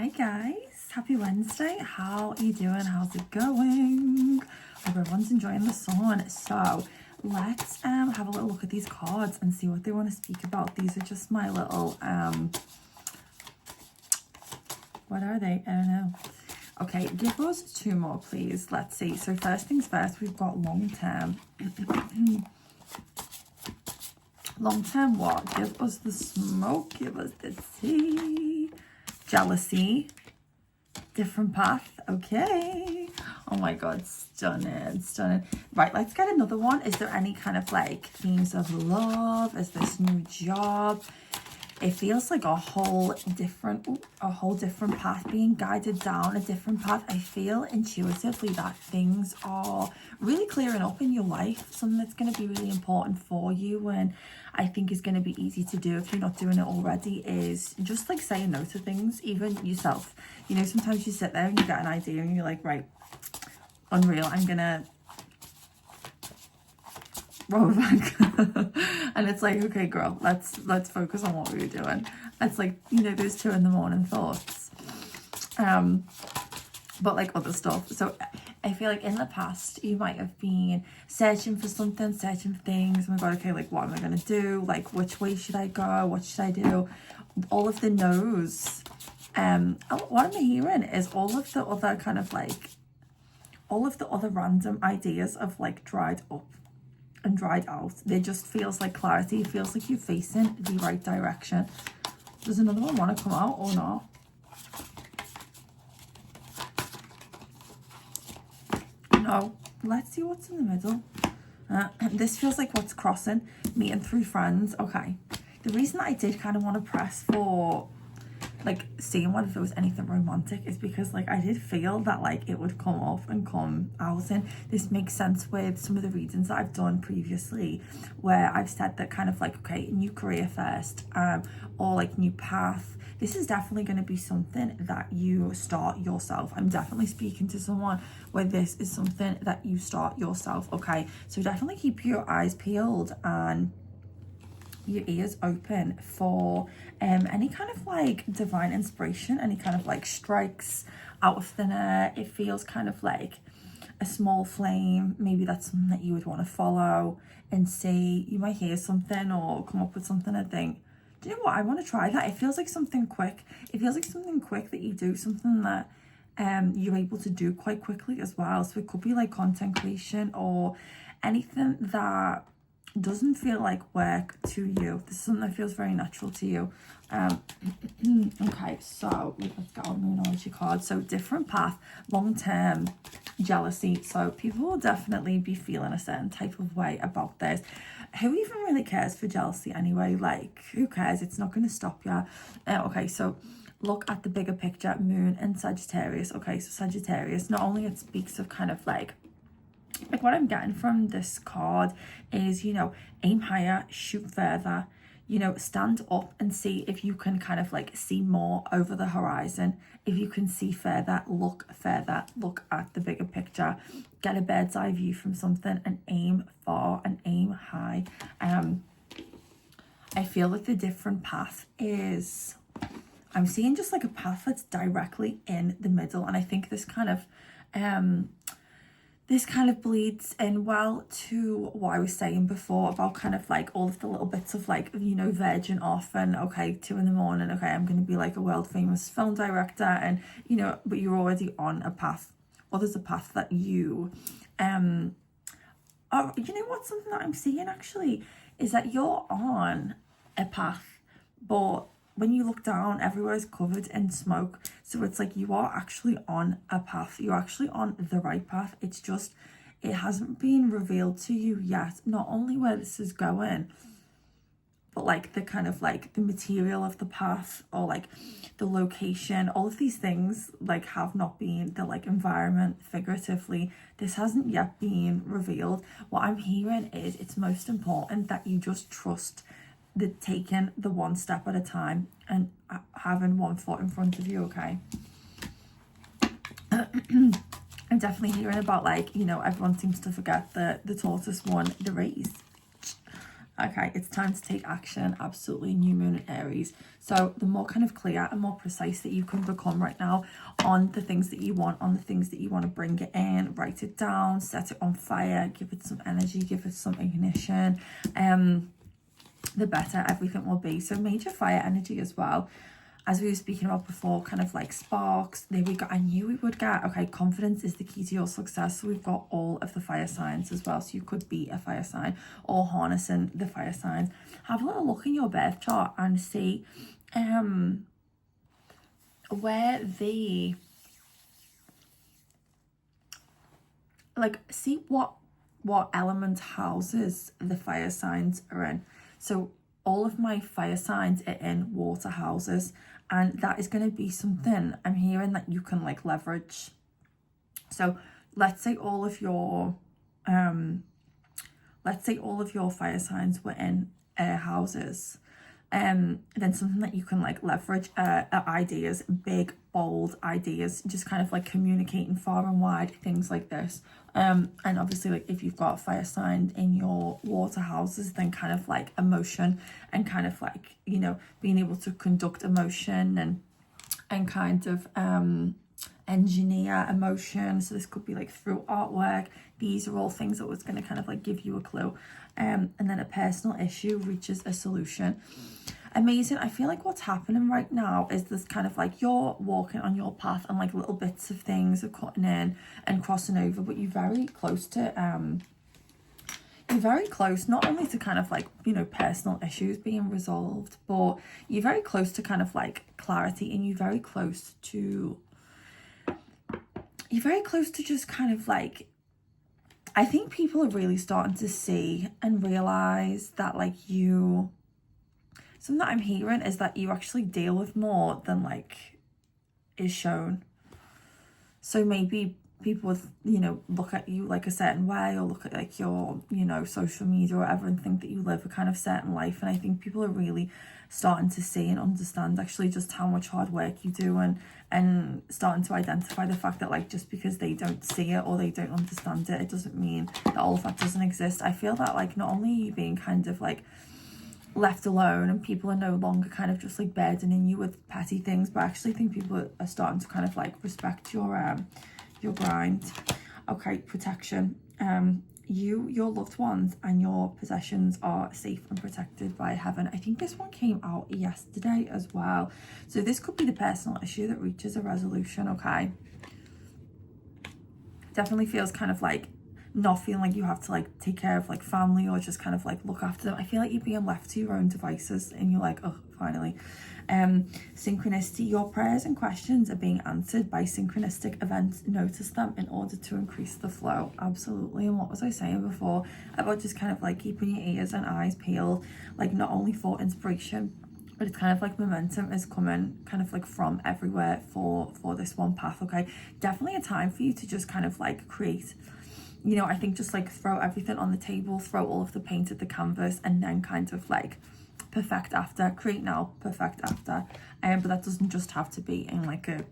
Hey guys, happy Wednesday. How are you doing? How's it going? Hope everyone's enjoying the sun. So let's have a little look at these cards and see what they want to speak about. These are just my little what are they? I don't know. Okay, give us two more please. Let's see. So first things first, we've got long term. Long term what? Give us the smoke, give us the tea. Jealousy, different path. Okay, oh my god, stunning. Right, let's get another one. Is there any kind of like themes of love? Is this new job? It feels like a whole different path, being guided down a different path. I feel intuitively that things are really clearing up in your life, something that's going to be really important for you, and I think is going to be easy to do if you're not doing it already, is just like saying no to things, even yourself. You know, sometimes you sit there and you get an idea and you're like, right, unreal, I'm gonna roll back. And it's like, okay girl, let's focus on what we were doing. It's like, you know, those 2 a.m. thoughts, but like other stuff. So I feel like in the past you might have been searching for something, searching for things. Oh my god, okay, like what am I gonna do, like which way should I go, what should I do, all of the no's. What I'm hearing is all of the other kind of like, all of the other random ideas of like dried up and dried out. There just feels like clarity. It feels like you're facing the right direction. Does another one want to come out or not? No. Let's see what's in the middle. This feels like what's crossing, meeting through friends. Okay. The reason that I did kind of want to press for like seeing whether there was anything romantic is because like I did feel that like it would come off and come out, and this makes sense with some of the readings that I've done previously where I've said that kind of like, okay, new career first, or like new path. This is definitely going to be something that you start yourself. I'm definitely speaking to someone where this is something that you start yourself. Okay, so definitely keep your eyes peeled and your ears open for any kind of like divine inspiration, any kind of like strikes out of thin air. It feels kind of like a small flame. Maybe that's something that you would want to follow and see. You might hear something or come up with something and think, do you know what, I want to try that. It feels like something quick. It feels like something quick that you do, something that you're able to do quite quickly as well. So it could be like content creation or anything that doesn't feel like work to you. This is something that feels very natural to you. Okay, so let's get on the Moonology card. So different path, long term, jealousy. So people will definitely be feeling a certain type of way about this. Who even really cares for jealousy anyway? Like, who cares? It's not going to stop you. Okay, so look at the bigger picture, Moon and Sagittarius. Okay, so Sagittarius, not only it speaks of kind of like what I'm getting from this card is, you know, aim higher, shoot further, you know, stand up and see if you can kind of like see more over the horizon. If you can see further, look at the bigger picture, get a bird's eye view from something and aim far and aim high. I feel like the different path is, I'm seeing just like a path that's directly in the middle, and I think this kind of bleeds in well to what I was saying before about kind of like all of the little bits of like, you know, verging off and okay, 2 a.m, okay, I'm going to be like a world famous film director, and you know, but you're already on a path, or there's a path that you you know what, something that I'm seeing actually is that you're on a path, but when you look down, everywhere is covered in smoke. So it's like you are actually on a path. You're actually on the right path. It's just, it hasn't been revealed to you yet. Not only where this is going, but like the kind of like the material of the path, or like the location, all of these things like have not been, the like environment, figuratively, this hasn't yet been revealed. What I'm hearing is it's most important that you just trust the taking the one step at a time and having one foot in front of you. Okay. I'm definitely hearing about like, you know, everyone seems to forget the tortoise won the race. Okay, it's time to take action. Absolutely, new moon in Aries. So the more kind of clear and more precise that you can become right now on the things that you want, on the things that you want to bring it in, write it down, set it on fire, give it some energy, give it some ignition, the better everything will be. So major fire energy as well. As we were speaking about before, kind of like sparks. There we go. I knew we would get, okay, confidence is the key to your success. So we've got all of the fire signs as well. So you could be a fire sign or harnessing the fire signs. Have a little look in your birth chart and see where the, like, see what element houses the fire signs are in. So all of my fire signs are in water houses, and that is going to be something I'm hearing that you can like leverage. So let's say all of your fire signs were in air houses, then something that you can like leverage ideas, big bold ideas, just kind of like communicating far and wide, things like this. And obviously, like if you've got a fire sign in your water houses, then kind of like emotion and kind of like, you know, being able to conduct emotion and kind of engineer emotion. So this could be like through artwork. These are all things that was going to kind of like give you a clue. And then a personal issue reaches a solution. Amazing. I feel like what's happening right now is this kind of like you're walking on your path and like little bits of things are cutting in and crossing over, but you're very close to not only to kind of like, you know, personal issues being resolved, but you're very close to kind of like clarity, and you're very close to just kind of like, I think people are really starting to see and realize that like something that I'm hearing is that you actually deal with more than like is shown. So maybe people would, you know, look at you like a certain way, or look at like your, you know, social media or whatever, and think that you live a kind of certain life. And I think people are really starting to see and understand actually just how much hard work you do, and starting to identify the fact that like just because they don't see it or they don't understand it, it doesn't mean that all of that doesn't exist. I feel that like not only are you being kind of like left alone and people are no longer kind of just like burdening you with petty things, but I actually think people are starting to kind of like respect your grind. Okay, protection. You, your loved ones and your possessions are safe and protected by heaven. I think this one came out yesterday as well. So this could be the personal issue that reaches a resolution, okay? Definitely feels kind of like not feeling like you have to like take care of like family or just kind of like look after them. I feel like you're being left to your own devices and you're like, oh, finally. Synchronicity. Your prayers and questions are being answered by synchronistic events. Notice them in order to increase the flow. Absolutely. And what was I saying before about just kind of like keeping your ears and eyes peeled, like not only for inspiration, but it's kind of like momentum is coming kind of like from everywhere for this one path. Okay, definitely a time for you to just kind of like create, you know, I think just like throw everything on the table, throw all of the paint at the canvas, and then kind of like perfect after. Create now, perfect after. But that doesn't just have to be in like a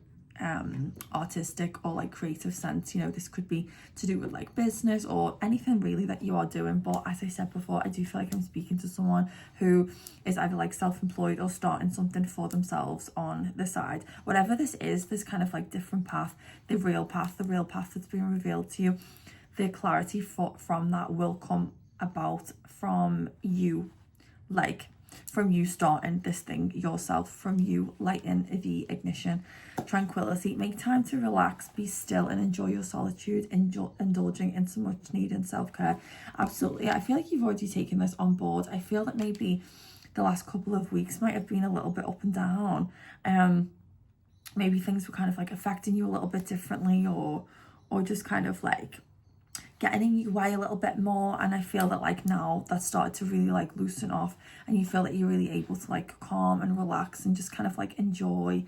artistic or like creative sense. You know, this could be to do with like business or anything really that you are doing. But as I said before, I do feel like I'm speaking to someone who is either like self-employed or starting something for themselves on the side. Whatever this is, this kind of like different path, the real path that's being revealed to you, the clarity from that will come about from you, like from you starting this thing yourself, from you lighting the ignition. Tranquility. Make time to relax, be still, and enjoy your solitude, indulging in some much needed self-care. Absolutely. I feel like you've already taken this on board. I feel that maybe the last couple of weeks might have been a little bit up and down. Maybe things were kind of like affecting you a little bit differently, or just kind of like getting in your way a little bit more. And I feel that like now that's started to really like loosen off, and you feel that you're really able to like calm and relax and just kind of like enjoy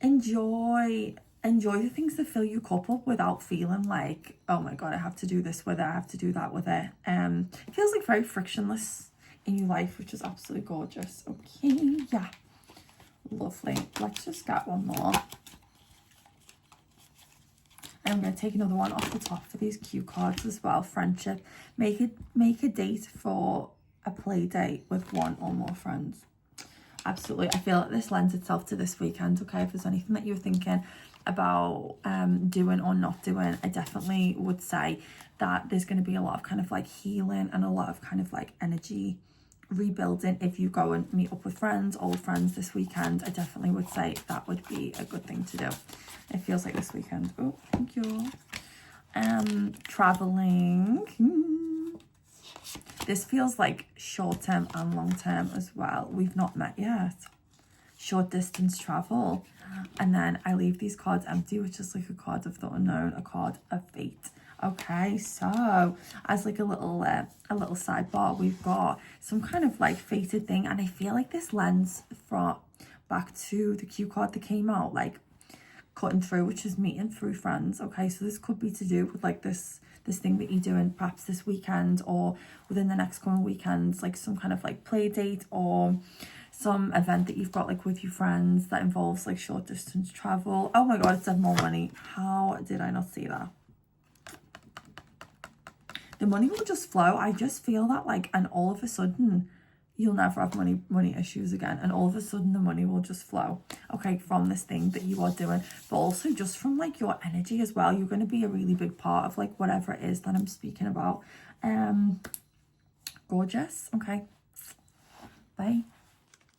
the things that fill your cup up without feeling like, oh my god, I have to do this with it, I have to do that with it. It feels like very frictionless in your life, which is absolutely gorgeous. Okay, yeah, lovely. Let's just get one more. I'm going to take another one off the top for these cue cards as well. Friendship. Make a date for a play date with one or more friends. Absolutely. I feel like this lends itself to this weekend. Okay, if there's anything that you're thinking about doing or not doing, I definitely would say that there's going to be a lot of kind of like healing and a lot of kind of like energy rebuilding. If you go and meet up with friends, old friends this weekend, I definitely would say that would be a good thing to do. It feels like this weekend. Oh, thank you. Traveling. This feels like short term and long term as well. We've not met yet. Short distance travel. And then I leave these cards empty, which is like a card of the unknown, a card of fate. Okay, so as like a little sidebar, we've got some kind of like fated thing, and I feel like this lends from back to the cue card that came out, like cutting through, which is meeting through friends. Okay, so this could be to do with like this thing that you're doing perhaps this weekend or within the next coming weekends, like some kind of like play date or some event that you've got like with your friends that involves like short distance travel. Oh my god, it said more money. How did I not see that? The money will just flow. I just feel that like, and all of a sudden you'll never have money issues again, and all of a sudden the money will just flow, okay, from this thing that you are doing, but also just from like your energy as well. You're going to be a really big part of like whatever it is that I'm speaking about. Gorgeous. Okay, bye.